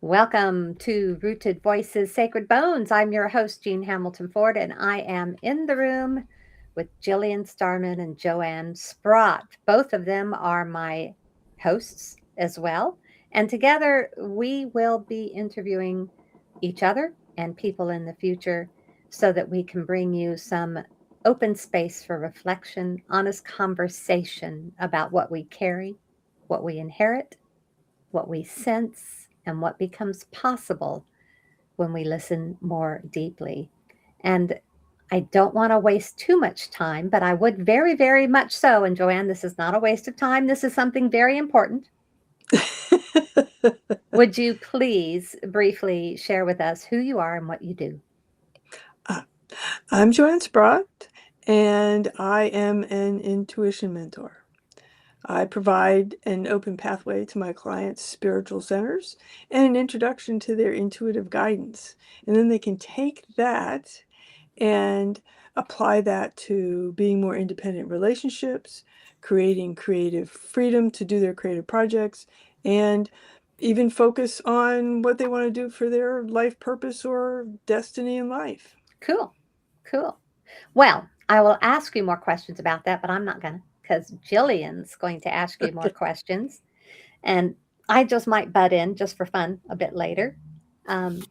Welcome to Rooted Voices, Sacred Bones. I'm your host, Jean Hamilton-Ford, and I am in the room with Jillian Starman and Joanne Sprott. Both of them are my hosts as well. And together we will be interviewing each other and people in the future so that we can bring you some open space for reflection, honest conversation about what we carry, what we inherit, what we sense, and what becomes possible when we listen more deeply. And I don't want to waste too much time, but I would very, very much so. And Joanne, this is not a waste of time. This is something very important. Would you please briefly share with us who you are and what you do? Uh, I'm Joanne Sprott, and I am an intuition mentor. I provide an open pathway to my clients' spiritual centers and an introduction to their intuitive guidance. And then they can take that and apply that to being more independent relationships, creating creative freedom to do their creative projects, and even focus on what they want to do for their life purpose or destiny in life. Cool. Cool. Well, I will ask you more questions about that, but I'm not going to because Jillian's going to ask you more questions. And I just might butt in just for fun a bit later. Um,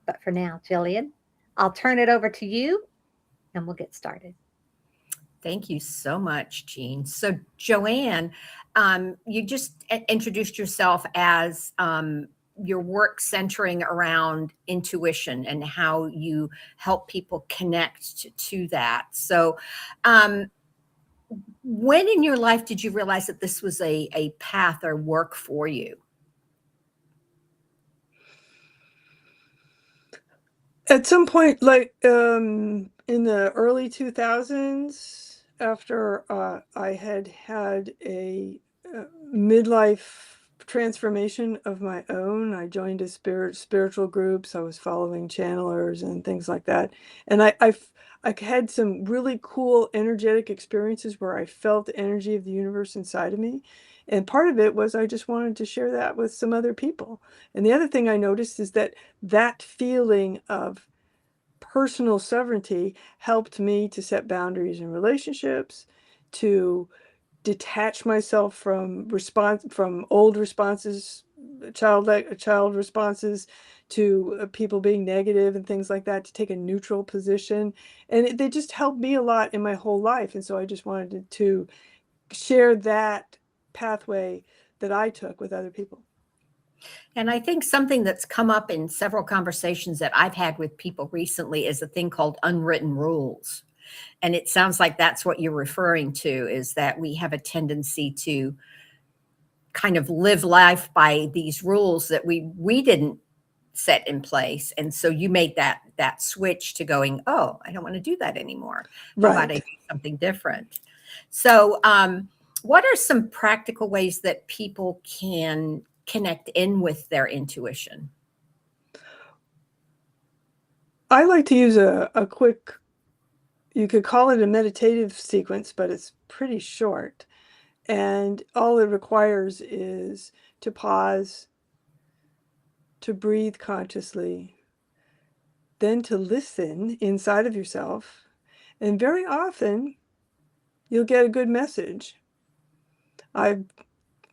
but for now, Jillian, I'll turn it over to you and we'll get started. Thank you so much, Jean. So, Joanne, you just introduced yourself as your work centering around intuition and how you help people connect to that. So, um, when in your life did you realize that this was a path or work for you? At some point, like in the early 2000s, after I had had a midlife transformation of my own, I joined a spiritual groups. I was following channelers and things like that, and I had some really cool energetic experiences where I felt the energy of the universe inside of me. And part of it was I just wanted to share that with some other people. And the other thing I noticed is that that feeling of personal sovereignty helped me to set boundaries in relationships, to detach myself from old responses, child responses to people being negative and things like that, to take a neutral position. And they just helped me a lot in my whole life. And so I just wanted to share that pathway that I took with other people. And I think something that's come up in several conversations that I've had with people recently is a thing called unwritten rules. And it sounds like that's what you're referring to, is that we have a tendency to kind of live life by these rules that we didn't set in place. And so you made that switch to going, oh, I don't want to do that anymore. How about I Right. do something different? So what are some practical ways that people can connect in with their intuition? I like to use a quick, you could call it a meditative sequence, but it's pretty short. And all it requires is to pause, to breathe consciously, then to listen inside of yourself. And very often you'll get a good message. I've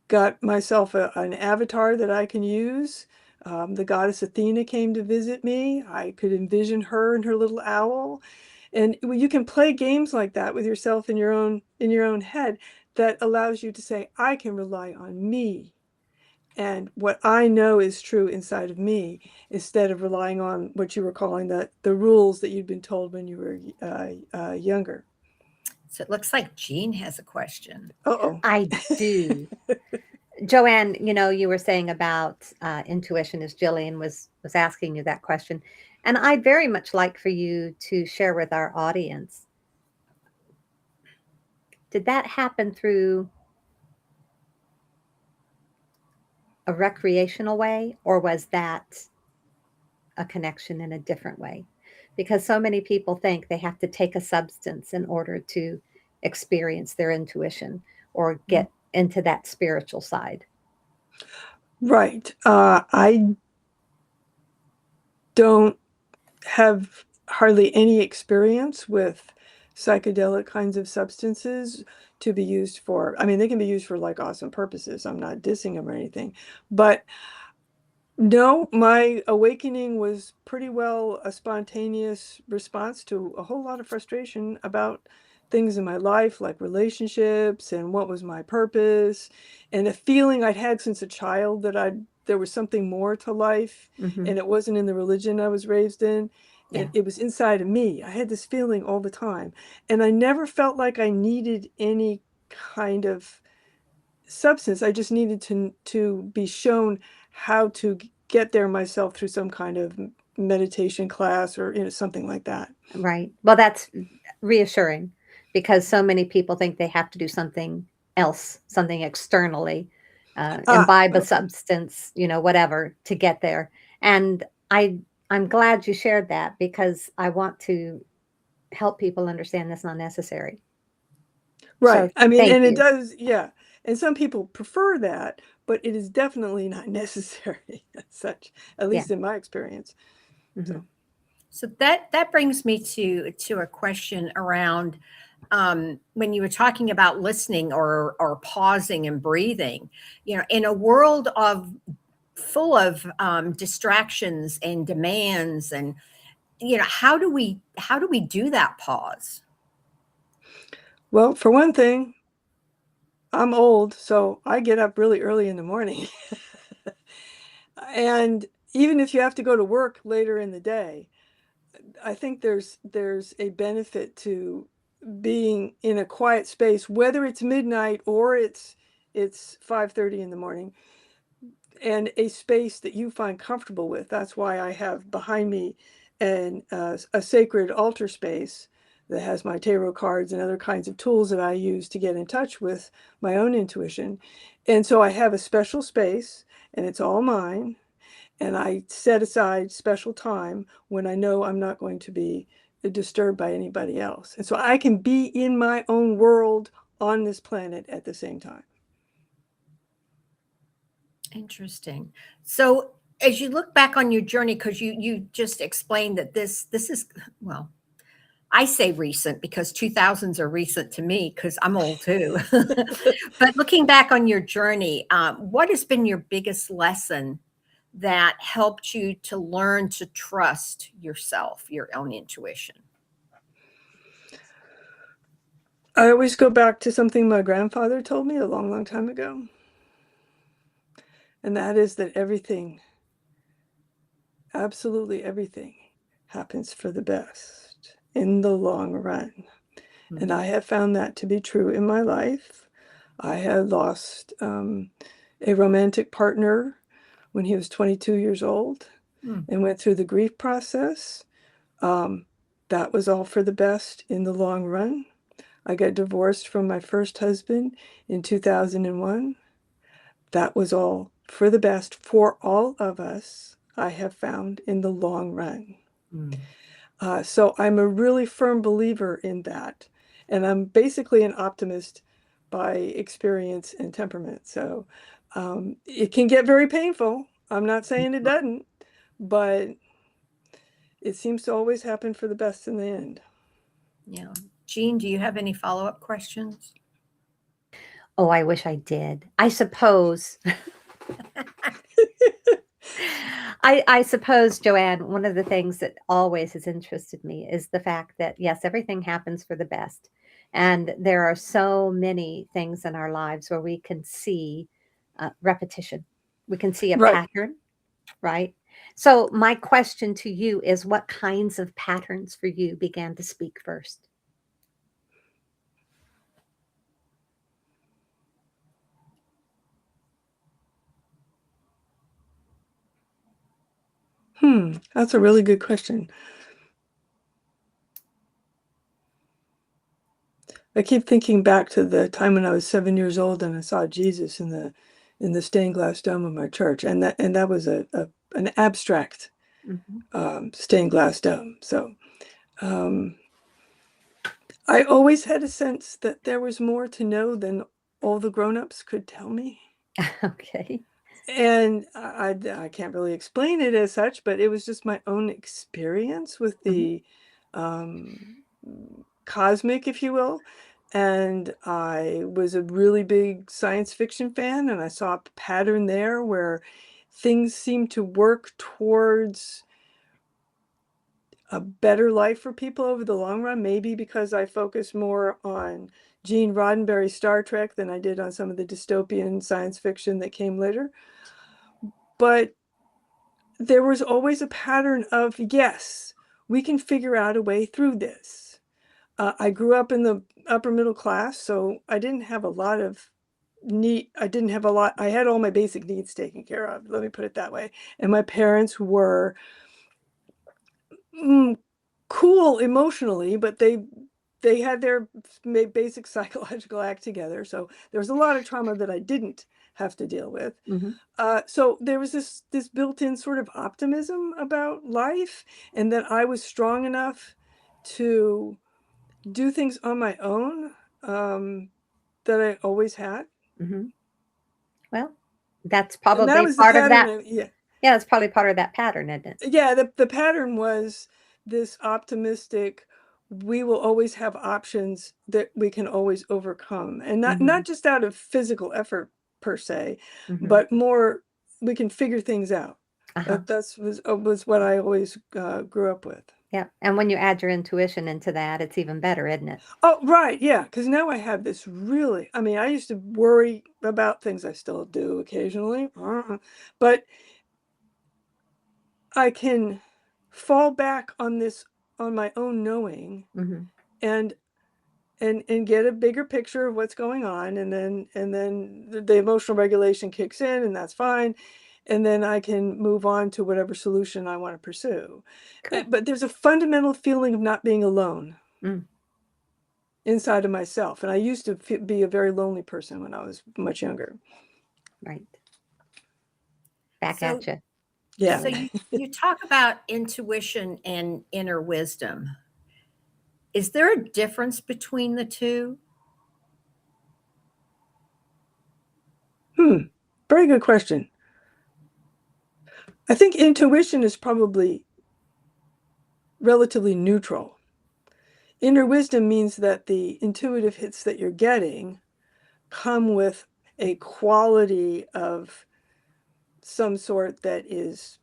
got myself an avatar that I can use. The goddess Athena came to visit me. I could envision her and her little owl. And you can play games like that with yourself in your own head that allows you to say, I can rely on me and what I know is true inside of me, instead of relying on what you were calling the rules that you'd been told when you were younger. So it looks like Jean has a question. Oh. I do. Joanne, you were saying about intuition as Jillian was asking you that question. And I'd very much like for you to share with our audience. Did that happen through a recreational way, or was that a connection in a different way? Because so many people think they have to take a substance in order to experience their intuition or get into that spiritual side. Right. I don't have hardly any experience with psychedelic kinds of substances to be used for, I mean, they can be used for like awesome purposes. I'm not dissing them or anything, but no, my awakening was pretty well a spontaneous response to a whole lot of frustration about things in my life, like relationships and what was my purpose, and a feeling I'd had since a child that there was something more to life, and it wasn't in the religion I was raised in. Yeah. It was inside of me. I had this feeling all the time, and I never felt like I needed any kind of substance. I just needed to be shown how to get there myself through some kind of meditation class or something like that. Right. Well, that's reassuring because so many people think they have to do something else, something externally, imbibe a Okay. substance, whatever, to get there. And I, I'm glad you shared that because I want to help people understand that's not necessary. So Right. I mean, thank and it you. does, yeah. And some people prefer that, but it is definitely not necessary as such, at Yeah. least in my experience. Hmm. So, So that brings me to a question around when you were talking about listening or pausing and breathing. In a world of full of distractions and demands, and how do we do that pause? well, for one thing, I'm old, so I get up really early in the morning. And even if you have to go to work later in the day, I think there's a benefit to being in a quiet space, whether it's midnight or it's 5:30 in the morning, and a space that you find comfortable with. That's why I have behind me a sacred altar space that has my tarot cards and other kinds of tools that I use to get in touch with my own intuition. And so I have a special space, and it's all mine, and I set aside special time when I know I'm not going to be disturbed by anybody else. And so I can be in my own world on this planet at the same time. Interesting. So as you look back on your journey, because you just explained that this is, well, I say recent because 2000s are recent to me because I'm old too. But looking back on your journey, what has been your biggest lesson that helped you to learn to trust yourself, your own intuition? I always go back to something my grandfather told me a long, long time ago. And that is that everything, absolutely everything, happens for the best in the long run. And I have found that to be true in my life. I had lost a romantic partner when he was 22 years old Hmm. and went through the grief process. That was all for the best in the long run. I got divorced from my first husband in 2001. That was all for the best for all of us, I have found in the long run. Hmm. So I'm a really firm believer in that. And I'm basically an optimist by experience and temperament. So it can get very painful. I'm not saying it doesn't, but it seems to always happen for the best in the end. Yeah. Jean, do you have any follow-up questions? Oh, I wish I did. I suppose. I suppose, Joanne, one of the things that always has interested me is the fact that, yes, everything happens for the best. And there are so many things in our lives where we can see repetition, we can see a Right. pattern, right? So, my question to you is what kinds of patterns for you began to speak first? That's a really good question. I keep thinking back to the time when I was 7 years old and I saw Jesus in the stained glass dome of my church, and that was an abstract Hmm. stained glass dome. So um, I always had a sense that there was more to know than all the grown-ups could tell me. Okay. And I can't really explain it as such, but it was just my own experience with the cosmic, if you will. And I was a really big science fiction fan, and I saw a pattern there where things seemed to work towards a better life for people over the long run, maybe because I focused more on Gene Roddenberry's Star Trek than I did on some of the dystopian science fiction that came later. But there was always a pattern of, yes, we can figure out a way through this. I grew up in the upper middle class, so I didn't have a lot of I had all my basic needs taken care of, let me put it that way. And my parents were cool emotionally, but they had their basic psychological act together. So there was a lot of trauma that I didn't have to deal with. So there was this built-in sort of optimism about life, and that I was strong enough to do things on my own, that I always had. Well, that's And that probably was the part of that. pattern. Yeah, Yeah, it's probably part of that pattern, isn't it? yeah. The pattern was this optimistic. We will always have options that we can always overcome, and not just out of physical effort per se, but more we can figure things out. That was what I always grew up with. Yeah. And when you add your intuition into that, it's even better, isn't it? Oh, right. Yeah. Because now I have this really, I mean, I used to worry about things. I still do occasionally, but I can fall back on this, on my own knowing, and get a bigger picture of what's going on. And then the emotional regulation kicks in, and that's fine. And then I can move on to whatever solution I want to pursue. Cool. But there's a fundamental feeling of not being alone inside of myself. And I used to be a very lonely person when I was much younger. Right. Back at you. Yeah. So you talk about intuition and inner wisdom. Is there a difference between the two? Very good question. I think intuition is probably relatively neutral. Inner wisdom means that the intuitive hits that you're getting come with a quality of some sort that is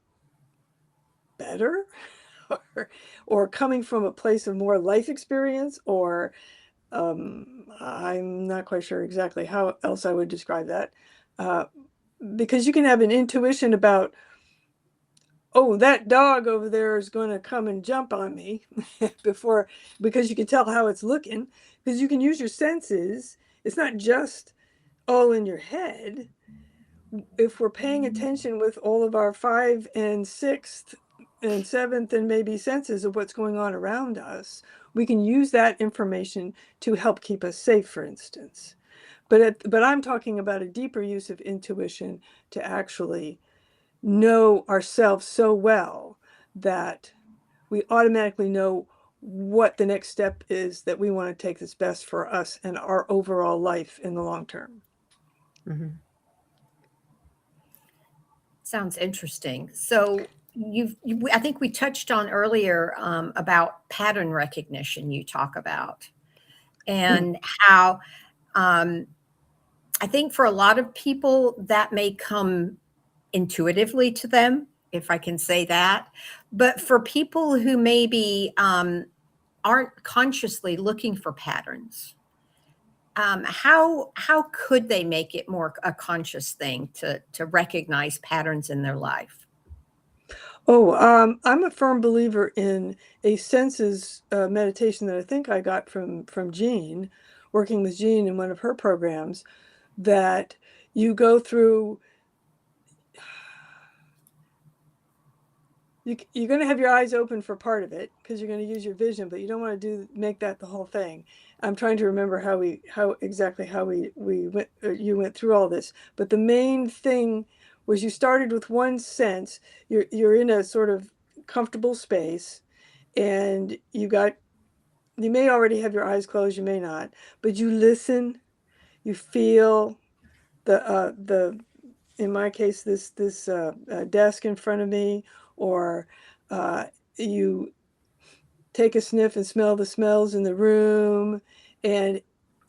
better, or coming from a place of more life experience, or I'm not quite sure exactly how else I would describe that. Because you can have an intuition about, oh, that dog over there is going to come and jump on me because you can tell how it's looking, because you can use your senses. It's not just all in your head. If we're paying attention with all of our 5th and 6th and 7th and maybe senses of what's going on around us, we can use that information to help keep us safe, for instance. But I'm talking about a deeper use of intuition to actually know ourselves so well that we automatically know what the next step is that we want to take that's best for us and our overall life in the long term. Sounds interesting. So I think we touched on earlier about pattern recognition. You talk about, and how I think for a lot of people that may come intuitively to them, if I can say that. But for people who maybe aren't consciously looking for patterns, how could they make it more a conscious thing to recognize patterns in their life? Oh, I'm a firm believer in a senses meditation that I think I got from Jean, working with Jean in one of her programs, that you go through. You're going to have your eyes open for part of it because you're going to use your vision, but you don't want to make that the whole thing. I'm trying to remember how we went, you went through all this, but the main thing was you started with one sense. You're in a sort of comfortable space, and you may already have your eyes closed, you may not, but you listen, you feel the in my case, this desk in front of me, or you take a sniff and smell the smells in the room, and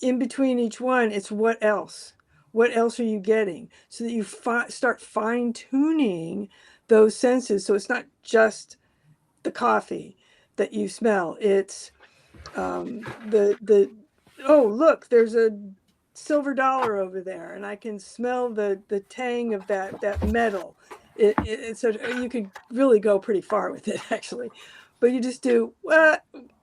in between each one, it's what else? What else are you getting? So that you start fine tuning those senses. So it's not just the coffee that you smell. It's the oh, look, there's a silver dollar over there, and I can smell the tang of that metal. It's you could really go pretty far with it, actually. But you just do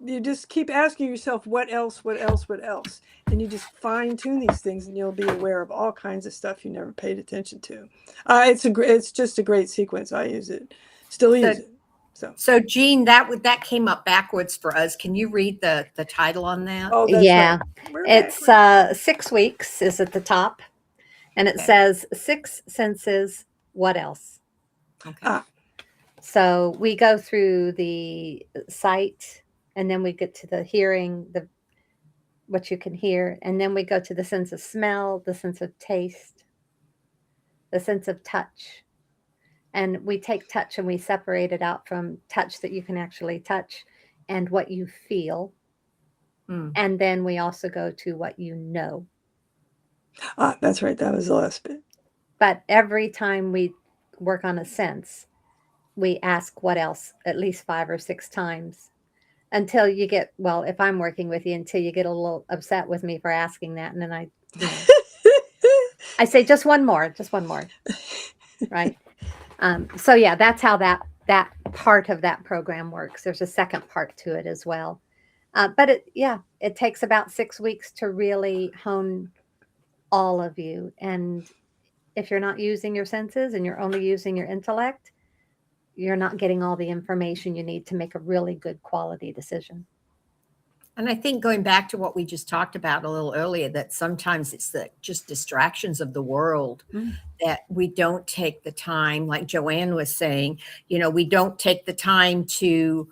you just keep asking yourself, what else, what else, what else, and you just fine tune these things, and you'll be aware of all kinds of stuff you never paid attention to. It's just a great sequence. I use it, still use it. So Jean, that came up backwards for us. Can you read the title on that? Oh, that's Yeah, right. We're it's backwards. 6 weeks is at the top, and it Okay. says 6 senses. What else? Okay. So we go through the sight, and then we get to the hearing, the what you can hear, and then we go to the sense of smell, the sense of taste, the sense of touch. And we take touch and we separate it out from touch that you can actually touch and what you feel. And then we also go to what you know. That's right. That was the last bit. But every time we work on a sense, we ask what else at least 5 or 6 times until you get, well, if I'm working with you, until you get a little upset with me for asking that. And then I say, just one more, right? So yeah, that's how that part of that program works. There's a second part to it as well. But it takes about 6 weeks to really hone all of you. And if you're not using your senses and you're only using your intellect, you're not getting all the information you need to make a really good quality decision. And I think going back to what we just talked about a little earlier, that sometimes it's the just distractions of the world that we don't take the time, like Joanne was saying, we don't take the time to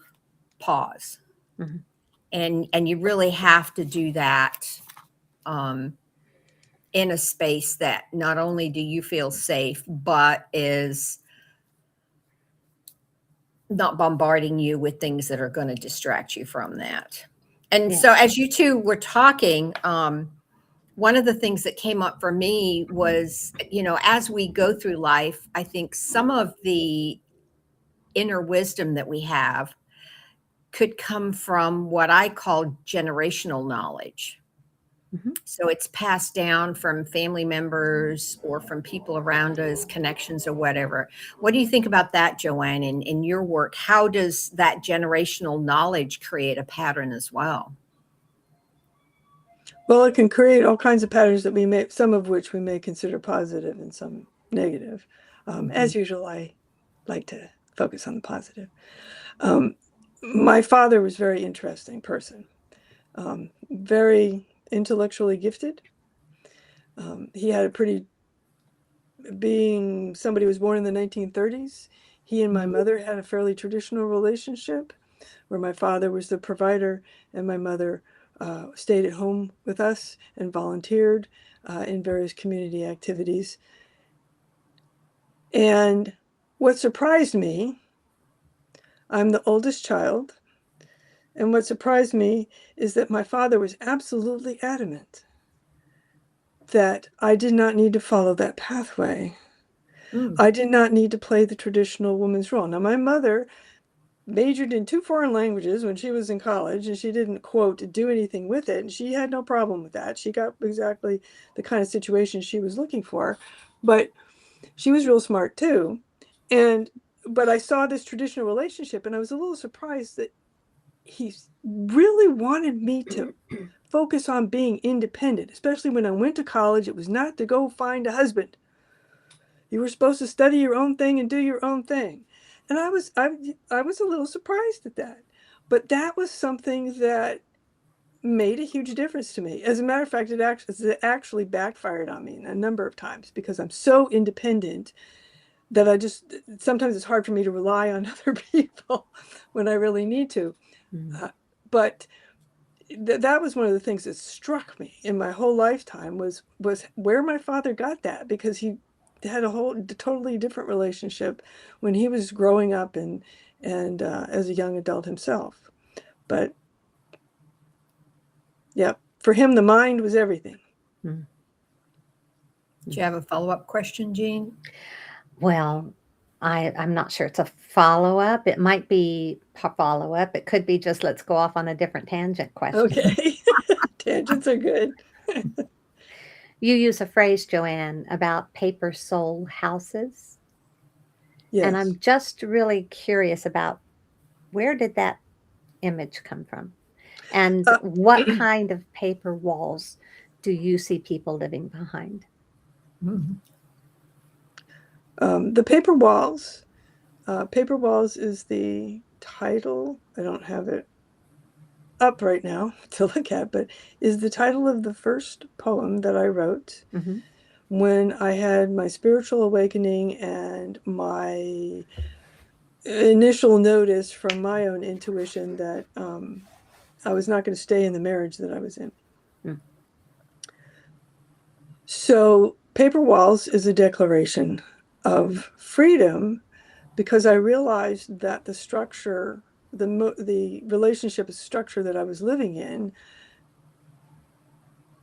pause. And you really have to do that in a space that not only do you feel safe, but is not bombarding you with things that are going to distract you from that. And so as you two were talking, one of the things that came up for me was, as we go through life, I think some of the inner wisdom that we have could come from what I call generational knowledge. So it's passed down from family members or from people around us, connections or whatever. What do you think about that, Joanne, in your work? How does that generational knowledge create a pattern as well? Well, it can create all kinds of patterns that some of which we may consider positive and some negative. As usual, I like to focus on the positive. My father was a very interesting person, very intellectually gifted. He had being somebody who was born in the 1930s, he and my mother had a fairly traditional relationship where my father was the provider and my mother stayed at home with us and volunteered in various community activities. And what surprised me, I'm the oldest child, and what surprised me is that my father was absolutely adamant that I did not need to follow that pathway. I did not need to play the traditional woman's role. Now, my mother majored in 2 foreign languages when she was in college, and she didn't, quote, do anything with it. And she had no problem with that. She got exactly the kind of situation she was looking for. But she was real smart too. But I saw this traditional relationship, and I was a little surprised that he really wanted me to focus on being independent, especially when I went to college. It was not to go find a husband. You were supposed to study your own thing and do your own thing. And I was a little surprised at that. But that was something that made a huge difference to me. As a matter of fact, it actually backfired on me a number of times because I'm so independent that sometimes it's hard for me to rely on other people when I really need to. But that was one of the things that struck me in my whole lifetime was where my father got that, because he had a totally different relationship when he was growing up and as a young adult himself. But yeah, for him, the mind was everything. Do you have a follow-up question, Jean? Well, I'm not sure it's a follow-up. It might be follow-up. It could be just let's go off on a different tangent question. Okay. Tangents are good. You use a phrase, Joanne, about paper soul houses. Yes. And I'm just really curious about where did that image come from? And what kind of paper walls do you see people living behind? The Paper Walls. Paper Walls is the title. I don't have it up right now to look at, but is the title of the first poem that I wrote when I had my spiritual awakening and my initial notice from my own intuition that I was not going to stay in the marriage that I was in. So Paper Walls is a declaration of freedom because I realized that the structure, the relationship structure that I was living in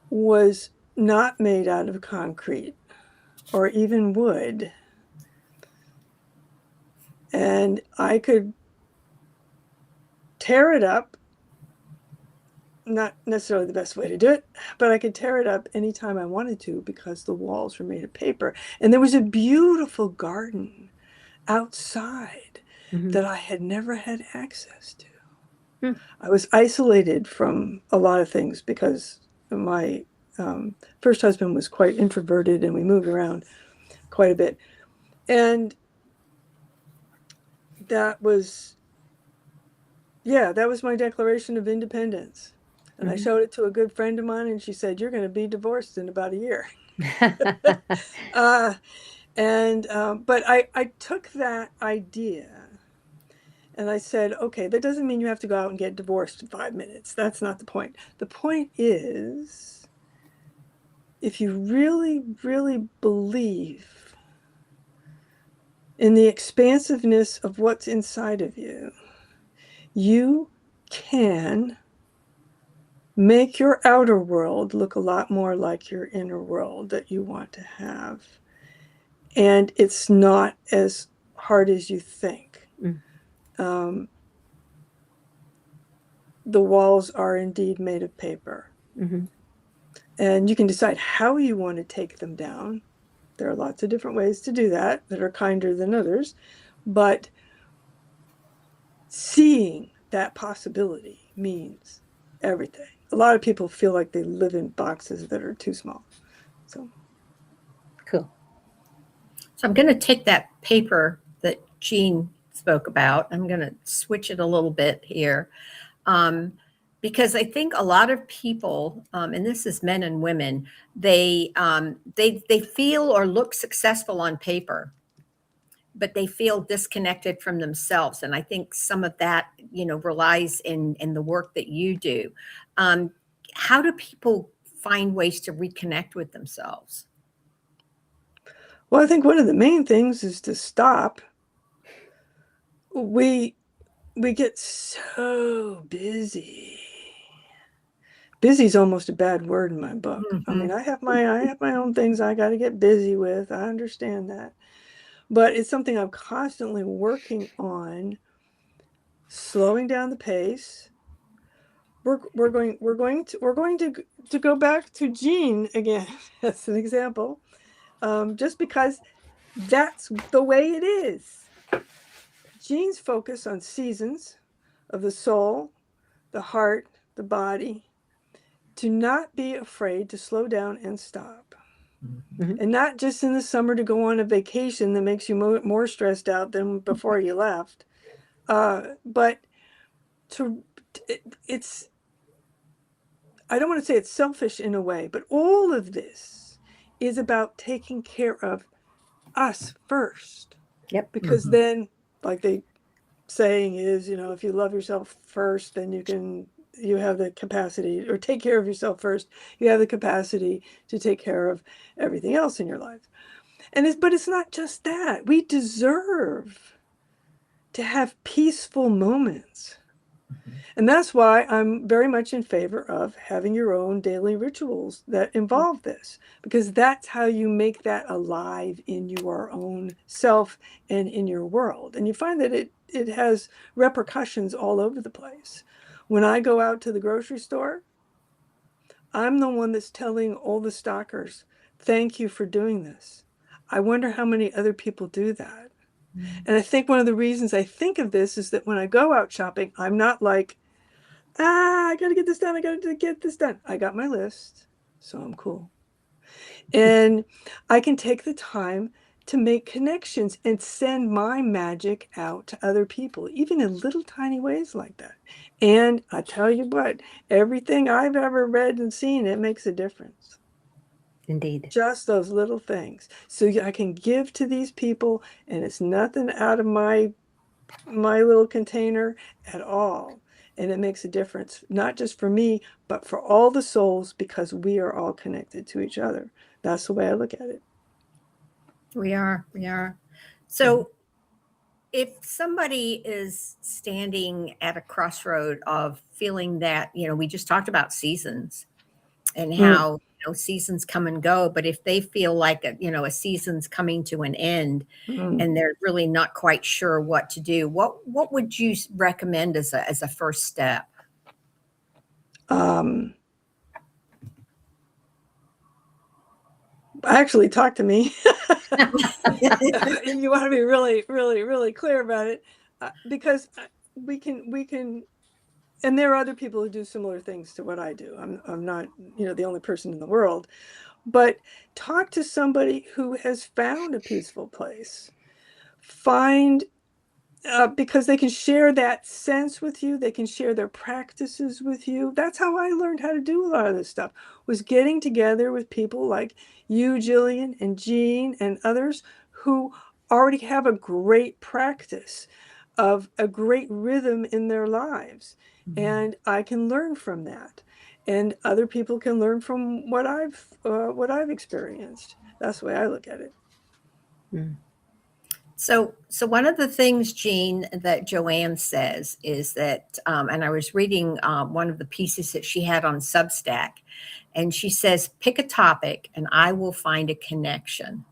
was not made out of concrete or even wood. And I could tear it up, not necessarily the best way to do it, but I could tear it up anytime I wanted to because the walls were made of paper. And there was a beautiful garden outside that I had never had access to. I was isolated from a lot of things because my first husband was quite introverted and we moved around quite a bit. And that was my declaration of independence. And I showed it to a good friend of mine and she said, "You're going to be divorced in about a year." But I took that idea and I said, okay, that doesn't mean you have to go out and get divorced in 5 minutes. That's not the point. The point is, if you really, really believe in the expansiveness of what's inside of you, you can make your outer world look a lot more like your inner world that you want to have. And it's not as hard as you think. The walls are indeed made of paper. And you can decide how you want to take them down. There are lots of different ways to do that are kinder than others. But seeing that possibility means everything. A lot of people feel like they live in boxes that are too small. So cool. So I'm going to take that paper that Jean spoke about. I'm going to switch it a little bit here. Because I think a lot of people, and this is men and women, they feel or look successful on paper, but they feel disconnected from themselves. And I think some of that, relies in the work that you do. How do people find ways to reconnect with themselves? Well, I think one of the main things is to stop. We get so busy. Busy is almost a bad word in my book. I mean, I have my own things I got to get busy with. I understand that. But it's something I'm constantly working on, slowing down the pace. We're going to go back to Jean again as an example, just because that's the way it is. Jean's focus on seasons of the soul, the heart, the body. To not be afraid to slow down and stop. And not just in the summer to go on a vacation that makes you more stressed out than before you left. But it's, I don't want to say it's selfish in a way, but all of this is about taking care of us first. Yep. Because then, like the saying is, if you love yourself first, then you have the capacity, or take care of yourself first, you have the capacity to take care of everything else in your life. But it's not just that. We deserve to have peaceful moments. And that's why I'm very much in favor of having your own daily rituals that involve this, because that's how you make that alive in your own self and in your world. And you find that it has repercussions all over the place. When I go out to the grocery store, I'm the one that's telling all the stockers, thank you for doing this. I wonder how many other people do that. And I think one of the reasons I think of this is that when I go out shopping, I'm not like, I got to get this done. I got to get this done. I got my list, so I'm cool. And I can take the time to make connections and send my magic out to other people, even in little tiny ways like that. And I tell you what, everything I've ever read and seen, it makes a difference. Indeed. Just those little things. So I can give to these people, and it's nothing out of my little container at all. And it makes a difference, not just for me, but for all the souls, because we are all connected to each other. That's the way I look at it. We are. So if somebody is standing at a crossroad of feeling that, we just talked about seasons and how, seasons come and go, but if they feel like, a season's coming to an end and they're really not quite sure what to do, what would you recommend as a first step? Actually, talk to me. You want to be really, really, really clear about it, because we can, and there are other people who do similar things to what I do. I'm not, the only person in the world, but talk to somebody who has found a peaceful place. Because they can share that sense with you. They can share their practices with you. That's how I learned how to do a lot of this stuff, was getting together with people like you, Jillian, and Jean, and others who already have a great practice of a great rhythm in their lives. And I can learn from that. And other people can learn from what I've experienced. That's the way I look at it. So one of the things, Jean, that Joanne says is that, and I was reading one of the pieces that she had on Substack, and she says, pick a topic and I will find a connection.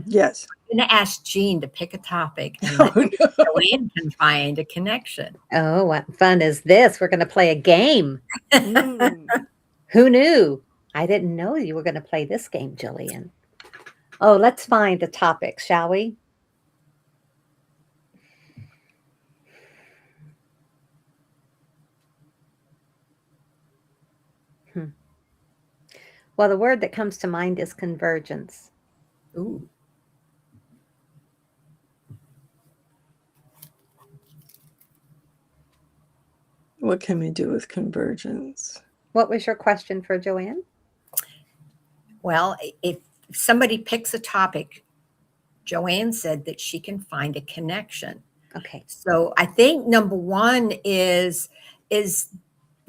Yes. I'm going to ask Jean to pick a topic and let Joanne can find a connection. Oh, what fun is this? We're going to play a game. Who knew? I didn't know you were going to play this game, Jillian. Oh, let's find a topic, shall we? Well, the word that comes to mind is convergence. Ooh. What can we do with convergence? What was your question for Joanne? Well, if somebody picks a topic, Joanne said that she can find a connection. Okay. So I think number one is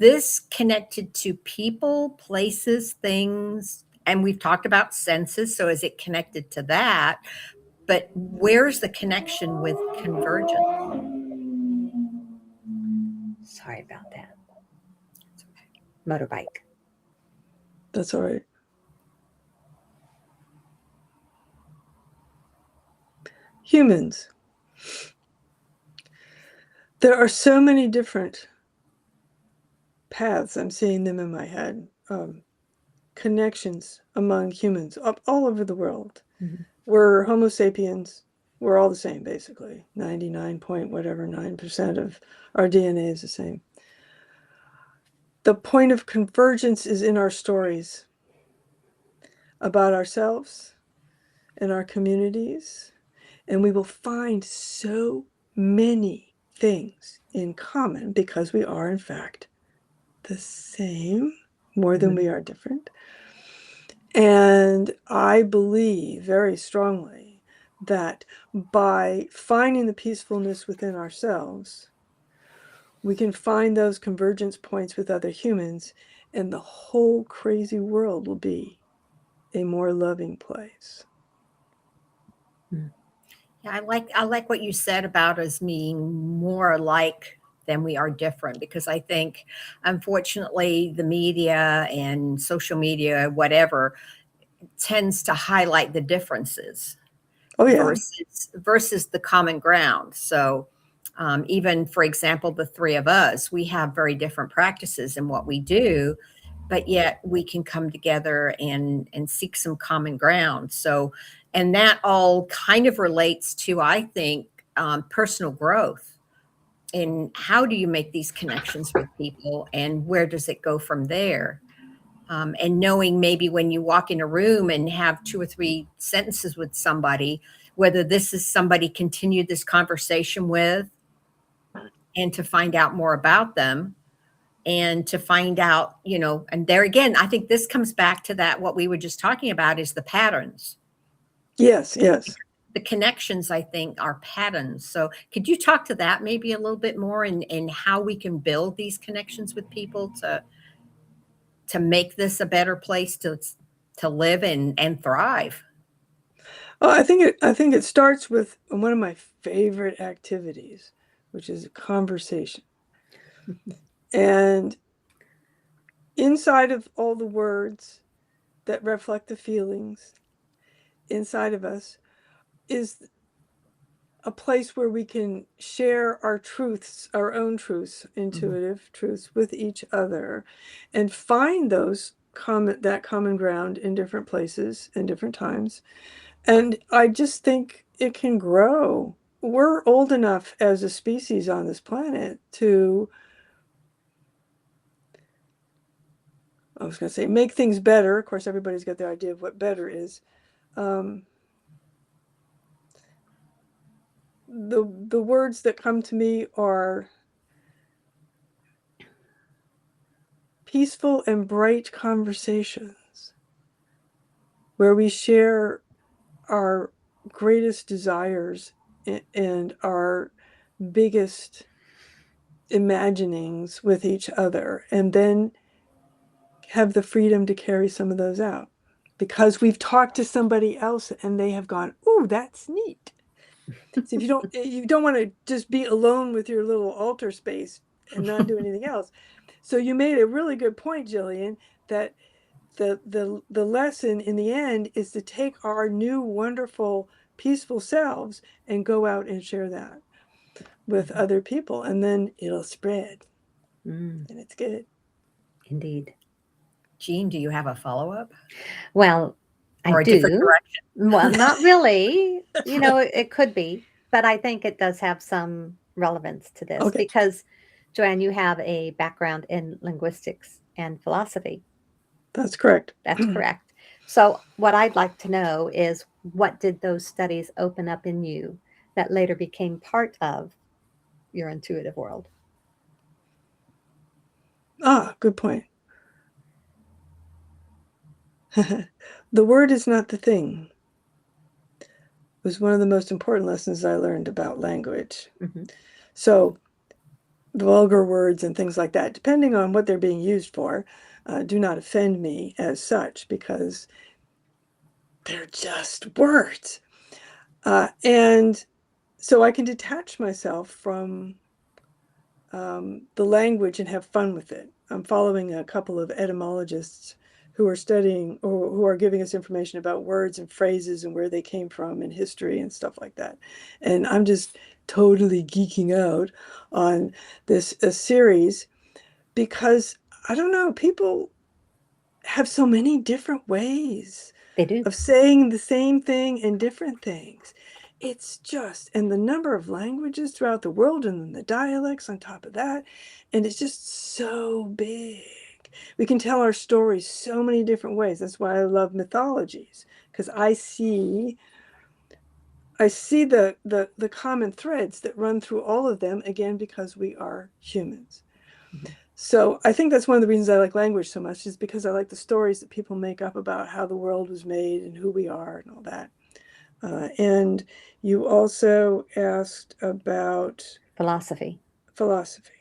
this connected to people, places, things? And we've talked about senses. So is it connected to that? But where's the connection with convergence? Sorry about that. Motorbike. That's all right. Humans. There are so many different paths. I'm seeing them in my head. Connections among humans all over the world. We're Homo sapiens. We're all the same, basically. 99.9% of our DNA is the same. The point of convergence is in our stories about ourselves and our communities. And we will find so many things in common because we are, in fact, the same, more than we are different. And I believe very strongly that by finding the peacefulness within ourselves, we can find those convergence points with other humans, and the whole crazy world will be a more loving place. I like what you said about us being more alike than we are different, because I think, unfortunately, the media and social media, whatever, tends to highlight the differences Oh yeah. versus the common ground. So, even for example, the three of us, we have very different practices in what we do, but yet we can come together and seek some common ground. So, and that all kind of relates to, I think, personal growth. And how do you make these connections with people, and where does it go from there? And knowing maybe when you walk in a room and have two or three sentences with somebody, whether this is somebody continued this conversation with, and to find out more about them, and to find out, and there again, I think this comes back to that, what we were just talking about is the patterns. Yes, yes. The connections, I think, are patterns. So could you talk to that maybe a little bit more, and how we can build these connections with people to make this a better place to live and thrive? Oh, I think it starts with one of my favorite activities, which is conversation. And inside of all the words that reflect the feelings inside of us is a place where we can share our truths, our own truths, intuitive truths with each other, and find that common ground in different places and different times. And I just think it can grow. We're old enough as a species on this planet to, I was going to say, make things better. Of course, everybody's got their idea of what better is. The words that come to me are peaceful and bright conversations where we share our greatest desires and our biggest imaginings with each other, and then have the freedom to carry some of those out because we've talked to somebody else and they have gone, "Ooh, that's neat." So if you don't want to just be alone with your little altar space and not do anything else. So you made a really good point, Jillian, that the lesson in the end is to take our new wonderful peaceful selves and go out and share that with other people, and then it'll spread. And it's good. Indeed. Jean, do you have a follow-up Well, I or a different do. direction? Well, not really. It could be, but I think it does have some relevance to this Okay. because, Joanne, you have a background in linguistics and philosophy. That's correct. That's correct. So, what I'd like to know is what did those studies open up in you that later became part of your intuitive world? Good point. The word is not the thing was one of the most important lessons I learned about language. Mm-hmm. So the vulgar words and things like that, depending on what they're being used for, do not offend me as such because they're just words. And so I can detach myself from the language and have fun with it. I'm following a couple of etymologists who are studying or who are giving us information about words and phrases and where they came from in history and stuff like that. And I'm just totally geeking out on this series because I don't know, people have so many different ways They do. of saying the same thing and different things. It's just, and the number of languages throughout the world and then the dialects on top of that. And it's just so big. We can tell our stories so many different ways. That's why I love mythologies, because I see the common threads that run through all of them, again, because we are humans. Mm-hmm. So I think that's one of the reasons I like language so much, is because I like the stories that people make up about how the world was made and who we are and all that. And you also asked about Philosophy. philosophy.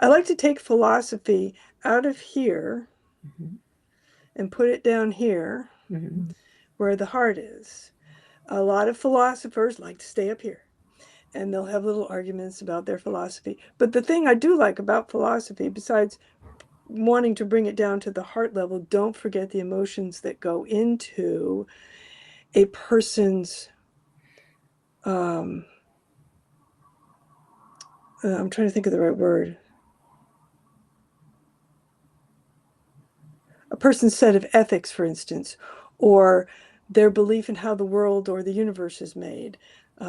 I like to take philosophy out of here Mm-hmm. and put it down here where the heart is. A lot of philosophers like to stay up here, and they'll have little arguments about their philosophy. But the thing I do like about philosophy, besides wanting to bring it down to the heart level, don't forget the emotions that go into a person's I'm trying to think of the right word. A person's set of ethics, for instance, or their belief in how the world or the universe is made.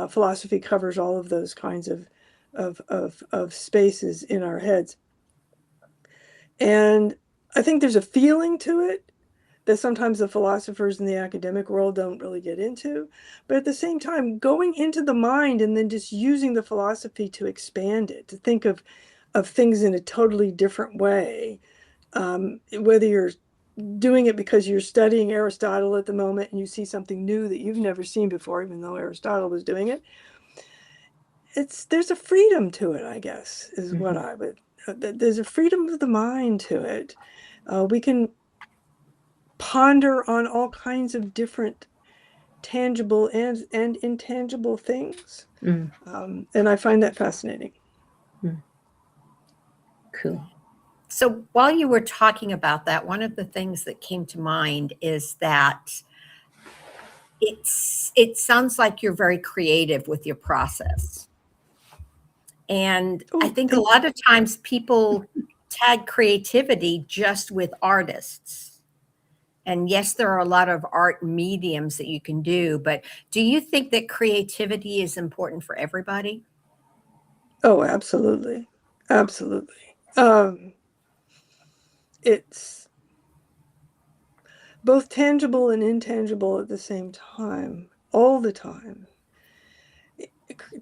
Philosophy covers all of those kinds of spaces in our heads. And I think there's a feeling to it that sometimes the philosophers in the academic world don't really get into. But at the same time, going into the mind and then just using the philosophy to expand it, to think of things in a totally different way, whether you're doing it because you're studying Aristotle at the moment and you see something new that you've never seen before, even though Aristotle was doing it. There's a freedom to it, I guess, is what I would. There's a freedom of the mind to it. We can ponder on all kinds of different tangible and intangible things. And I find that fascinating. Cool. So while you were talking about that, one of the things that came to mind is that it sounds like you're very creative with your process. And I think a lot of times people tag creativity just with artists. And yes, there are a lot of art mediums that you can do, but do you think that creativity is important for everybody? Oh, absolutely. Absolutely. It's both tangible and intangible at the same time, all the time.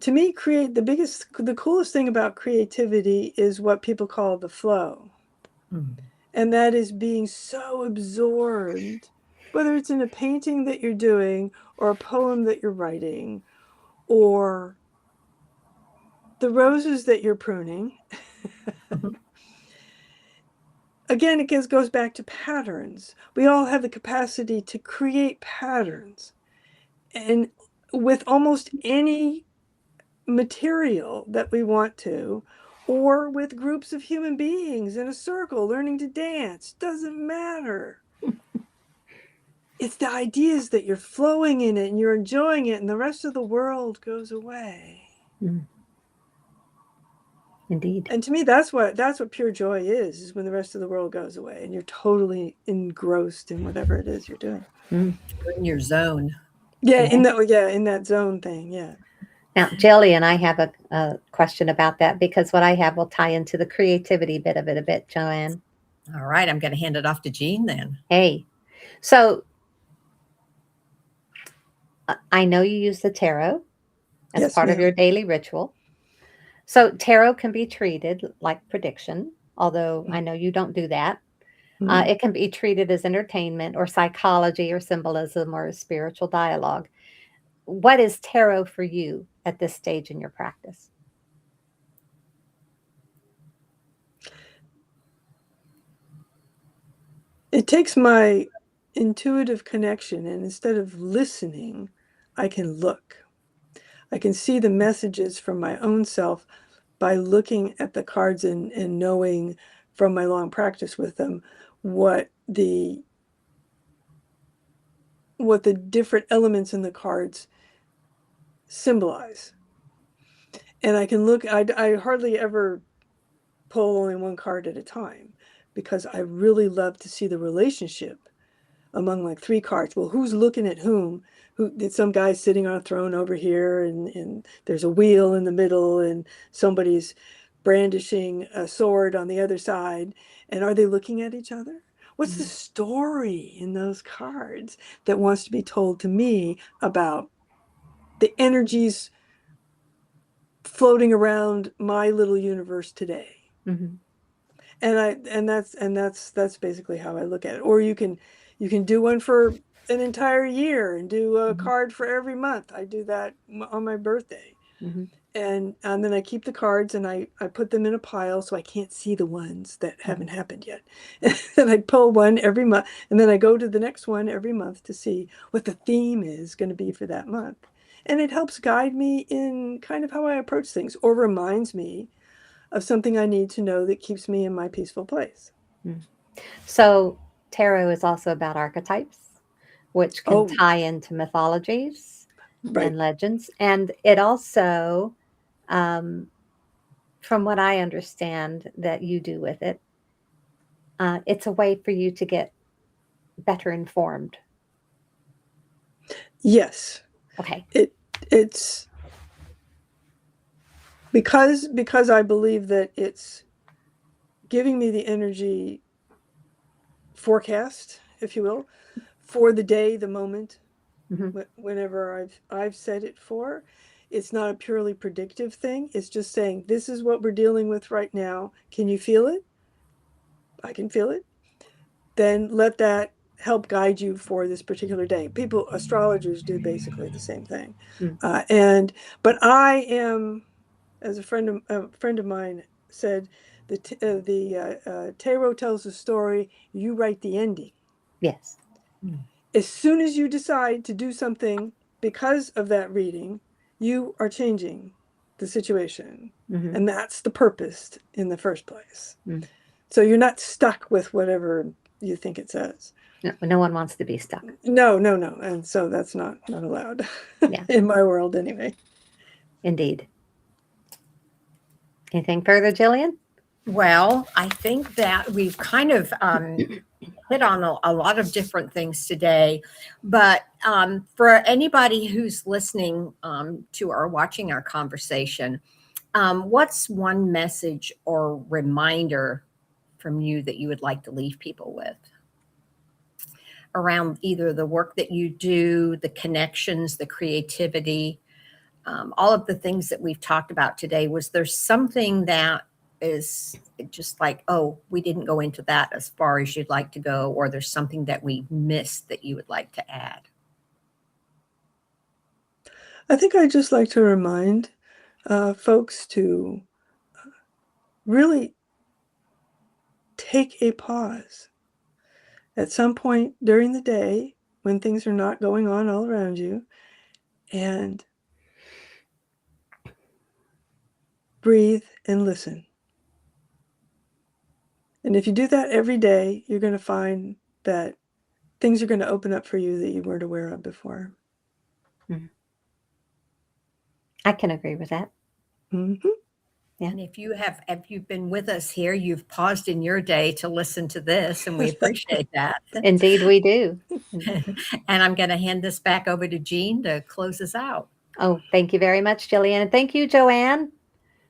To me, the coolest thing about creativity is what people call the flow. And that is being so absorbed, whether it's in a painting that you're doing or a poem that you're writing or the roses that you're pruning. Again, it goes back to patterns. We all have the capacity to create patterns. And with almost any material that we want to, or with groups of human beings in a circle learning to dance, doesn't matter. It's the ideas that you're flowing in it and you're enjoying it, and the rest of the world goes away. Indeed. And to me, that's what pure joy is when the rest of the world goes away and you're totally engrossed in whatever it is you're doing. In your zone. Yeah, in that zone thing. Yeah. Now, Jillian, I have a question about that, because what I have will tie into the creativity bit of it a bit, Joanne. All right, I'm going to hand it off to Jean then. Hey, so I know you use the tarot as part of your daily ritual. So tarot can be treated like prediction, although I know you don't do that. It can be treated as entertainment or psychology or symbolism or a spiritual dialogue. What is tarot for you at this stage in your practice? It takes my intuitive connection, and instead of listening, I can look. I can see the messages from my own self by looking at the cards and knowing from my long practice with them what the different elements in the cards symbolize. And I can look, I hardly ever pull only one card at a time, because I really love to see the relationship among like three cards. Well, who's looking at whom? Some guy sitting on a throne over here, and there's a wheel in the middle, and somebody's brandishing a sword on the other side. And are they looking at each other? What's the story in those cards that wants to be told to me about the energies floating around my little universe today? And that's basically how I look at it. Or you can do one for an entire year and do a card for every month. I do that on my birthday. And then I keep the cards and I put them in a pile so I can't see the ones that haven't happened yet. And I pull one every month, and then I go to the next one every month to see what the theme is going to be for that month. And it helps guide me in kind of how I approach things, or reminds me of something I need to know that keeps me in my peaceful place. So tarot is also about archetypes, which can Oh, tie into mythologies right. and legends. And it also, um, from what I understand that you do with it, it's a way for you to get better informed. Yes. Okay. It's because I believe that it's giving me the energy forecast, if you will, for the day, the moment, whenever I've set it for. It's not a purely predictive thing. It's just saying, this is what we're dealing with right now. Can you feel it? I can feel it. Then let that help guide you for this particular day. Astrologers do basically the same thing. But I am, as a friend of mine said, the tarot tells a story. You write the ending. Yes. As soon as you decide to do something because of that reading, you are changing the situation. And that's the purpose in the first place. So you're not stuck with whatever you think it says. No one wants to be stuck. No. And so that's not allowed. Yeah. In my world anyway. Indeed. Anything further, Jillian? Well, I think that we've kind of hit on a lot of different things today. But for anybody who's listening to or watching our conversation, what's one message or reminder from you that you would like to leave people with around either the work that you do, the connections, the creativity, all of the things that we've talked about today? Was there something that is just like, oh, we didn't go into that as far as you'd like to go, or there's something that we missed that you would like to add? I think I'd just like to remind folks to really take a pause at some point during the day when things are not going on all around you, and breathe and listen. And if you do that every day, you're going to find that things are going to open up for you that you weren't aware of before. I can agree with that. Yeah. And if you've been with us here, you've paused in your day to listen to this, and we appreciate that. Indeed, we do. And I'm going to hand this back over to Jean to close us out. Oh, thank you very much, Jillian. And thank you, Joanne.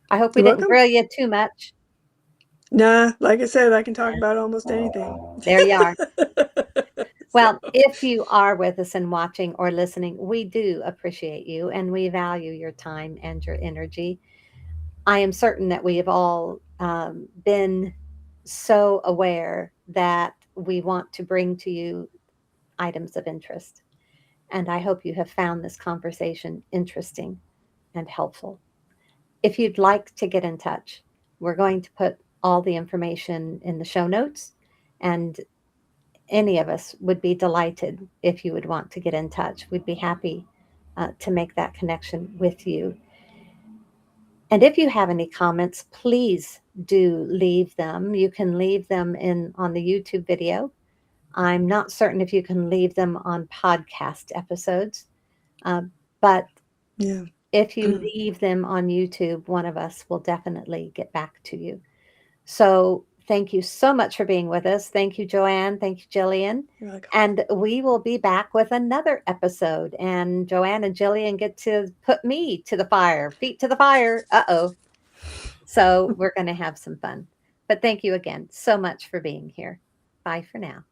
I hope we You're didn't welcome. grill you too much. Nah, like I said, I can talk about almost anything. There you are. Well, if you are with us and watching or listening, we do appreciate you and we value your time and your energy. I am certain that we have all been so aware that we want to bring to you items of interest. And I hope you have found this conversation interesting and helpful. If you'd like to get in touch, we're going to put all the information in the show notes, and any of us would be delighted if you would want to get in touch. We'd be happy to make that connection with you. And if you have any comments, please do leave them. You can leave them on the YouTube video. I'm not certain if you can leave them on podcast episodes, but yeah. If you leave them on YouTube, one of us will definitely get back to you. So thank you so much for being with us. Thank you, Joanne. Thank you, Jillian. And we will be back with another episode. And Joanne and Jillian get to put me to the fire, feet to the fire. Uh-oh. So we're going to have some fun. But thank you again so much for being here. Bye for now.